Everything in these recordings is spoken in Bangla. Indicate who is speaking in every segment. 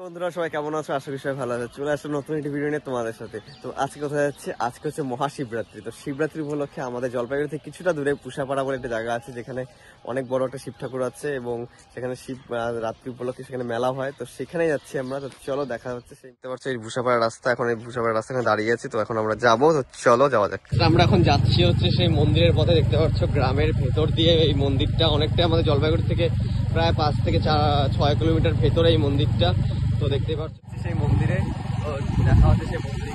Speaker 1: বন্ধুরা সবাই কেমন আছো? আশা করি সবাই ভালো আছে। চলে আসলো নতুন একটি ভিডিও নিয়ে তোমাদের সাথে। তো আজকে কোথায় যাচ্ছে? আজকে হচ্ছে মহাশিবরাত্রি। তো শিবরাত্রি উপলক্ষে আমাদের জলপাইগুড়ি থেকে কিছুটা দূরে পুষাপাড়া বলে একটা জায়গা আছে, যেখানে অনেক বড় একটা শিব ঠাকুর আছে এবং সেখানে শিব রাত্রি উপলক্ষে সেখানে মেলা হয়। তো সেখানেই যাচ্ছি আমরা। তো চলো দেখা হচ্ছে। দেখতে পাচ্ছ এই ভূষাপাড়া রাস্তা। এখন এই ভূষাপাড়া রাস্তা এখানে দাঁড়িয়ে আছি। তো এখন আমরা যাবো। তো চলো যাওয়া যাক। আমরা এখন যাচ্ছি হচ্ছে সেই মন্দিরের পথে। দেখতে পাচ্ছ গ্রামের ভেতর দিয়ে এই মন্দিরটা, অনেকটাই আমাদের জলপাইগুড়ি থেকে প্রায় 5 থেকে 6 কিলোমিটার ভেতরে এই মন্দিরটা। তো দেখতে পাচ্ছি সেই মন্দিরে দেখা হচ্ছে সেই মন্দিরে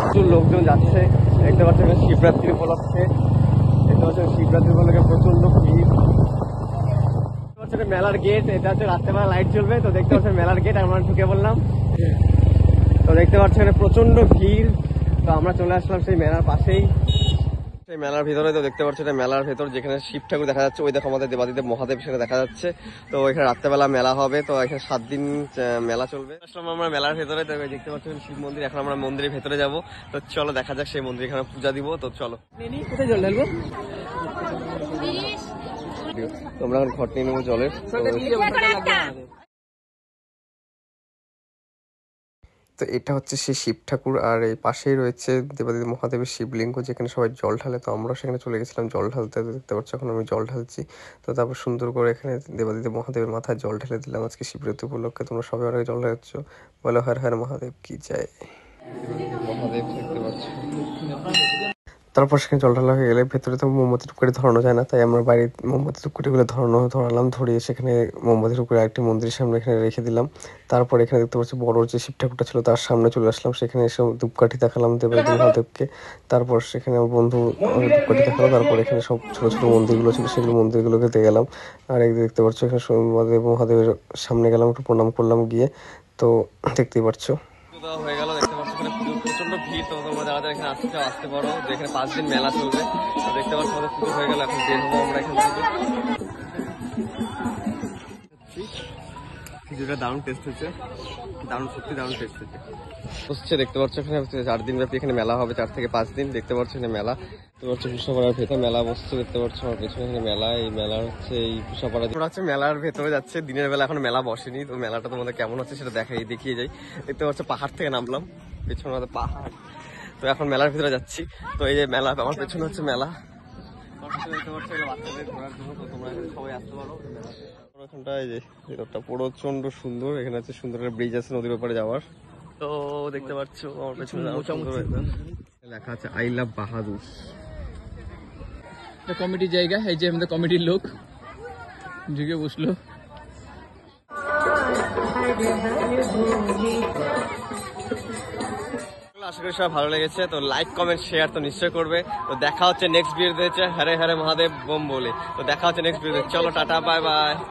Speaker 1: প্রচুর লোকজন যাচ্ছে। দেখতে পাচ্ছেন শিবরাত্রি উপলক্ষে, দেখতে পাচ্ছেন শিবরাত্রি উপলক্ষে প্রচন্ড ভিড়। দেখতে পাচ্ছেন মেলার গেট, এটা হচ্ছে রাত্রেবেলা লাইট জ্বলবে। তো দেখতে পাচ্ছেন মেলার গেট, আমরা ঢুকে বললাম। তো দেখতে পাচ্ছেন প্রচন্ড ভিড়। তো আমরা চলে আসলাম সেই মেলার পাশেই, সেই মেলার ভিতরে। তো দেখতে পাচ্ছ এটা মেলার ভেতর, যেখানে শিব ঠাকুর দেখা যাচ্ছে। ওই দেখো আমাদের দেবাদিদেব মহাদেব সেখানে দেখা যাচ্ছে। তো এখানে রাত্রেবেলা মেলা হবে। তো এখানে 7 দিন মেলা চলবে। আসলাম আমরা মেলার ভেতরে। তো দেখতে পাচ্ছেন শিব মন্দির। এখন আমরা মন্দিরের ভেতরে যাব। তো চলো দেখা যাক সেই মন্দির, এখানে পূজা দিব। তো চলো কোথায় জল ঢালবো? তোমরা এখন ঘট নিয়ে নেবো জলের। তো এটা হচ্ছে সেই শিব ঠাকুর, আর এই পাশেই রয়েছে দেবাদিদেব মহাদেবের শিবলিঙ্গ, যেখানে সবাই জল ঢালে। তো আমরা সেখানে চলে গেছিলাম জল ঢালতে। দেখতে পাচ্ছ এখন আমি জল ঢালছি। তো তারপর সুন্দর করে এখানে দেবাদিদেব মহাদেবের মাথায় জল ঢেলে দিলাম। আজকে শিবরাত্রি উপলক্ষে তোমরা সবাই অনেক জল ঢালছ। বলো হর হর মহাদেব কি জয়। মহাদেব দেখতে পাচ্ছ। তারপর সেখানে জল ঢালা হয়ে গেলে ভেতরে তো মোমবাতি টুকরি ধরানো যায় না, তাই আমরা বাইরে মোমবাতি টুকরিগুলো ধরালাম। ধরিয়ে সেখানে মোমবাতি টুকরি আরেকটি মন্দিরের সামনে এখানে রেখে দিলাম। তারপর এখানে দেখতে পাচ্ছি বড় যে শিব ঠাকুরটা ছিল তার সামনে চলে আসলাম। সেখানে এসে ধূপকাঠি দেখালাম দেবাদিদেব মহাদেবকে। তারপর সেখানে আমার বন্ধু ধূপকাঠি দেখালো। তারপর এখানে সব ছোট ছোট মন্দিরগুলো ছিল, সেগুলো মন্দিরগুলোকে দিয়ে গেলাম। আর এই দেখতে পাচ্ছ এখানে মহাদেবের সামনে গেলাম, একটু প্রণাম করলাম গিয়ে। তো দেখতেই পাচ্ছ হয়ে গেল। দেখতে পাচ্ছ এখানে প্রচন্ড ভিড়। তো তোমরা যারা এখানে আসতে পারো, যেখানে 5 দিন মেলা চলবে। তো দেখতে পাচ্ছ আমাদের পুজো হয়ে গেল। এখন বের হবো আমরা এখান থেকে। খিচুড়িটা দারুণ টেস্ট হচ্ছে, সত্যি দারুণ টেস্ট হচ্ছে। দেখতে পাচ্ছ এখানে 4 দিন ব্যাপী এখানে মেলা হবে, 4 থেকে 5 দিন। দেখতে পাচ্ছ এখানে মেলা, দেখতে পাচ্ছ পুষাপাড়ার ভেতরে মেলা বসছে। দেখতে পাচ্ছ আমার পেছনে এখানে মেলা। এই মেলা হচ্ছে এই পুষাপাড়া হচ্ছে মেলার ভেতরে যাচ্ছে। দিনের বেলা এখন মেলা বসেনি। তো মেলাটা তোমাদের কেমন হচ্ছে সেটা দেখিয়ে যাই। দেখতে পাচ্ছ পাহাড় থেকে নামলাম, পেছনে আমাদের পাহাড়। তো এখন মেলার ভিতরে যাচ্ছি। তো এই যে মেলা, আমার পেছনে হচ্ছে মেলা। দেখতে পাচ্ছ বাচ্চাদের ঘোরার জন্য। তো তোমরা এখানে সবাই আসতে পারো। এখানটা এই যে ভেতরটা প্রচন্ড সুন্দর। এখানে আছে সুন্দর একটা ব্রিজ আছে নদীর ওপরে যাওয়ার। তো দেখতে পাচ্ছ আমার পেছনে লেখা আছে আই লাভ বাহাদুর।
Speaker 2: কমিটির জায়গা, এই যে আমাদের কমিটির লোক ঢুকে বসলো।
Speaker 1: আশা করি সবাই ভালো লেগেছে। তো লাইক কমেন্ট শেয়ার তো নিশ্চয় করবে। তো দেখা হচ্ছে নেক্সট ভিডিওতে। হরে হরে মহাদেব বোম বলে। তো দেখা হচ্ছে নেক্সট ভিডিওতে। চলো টাটা, বাই বাই।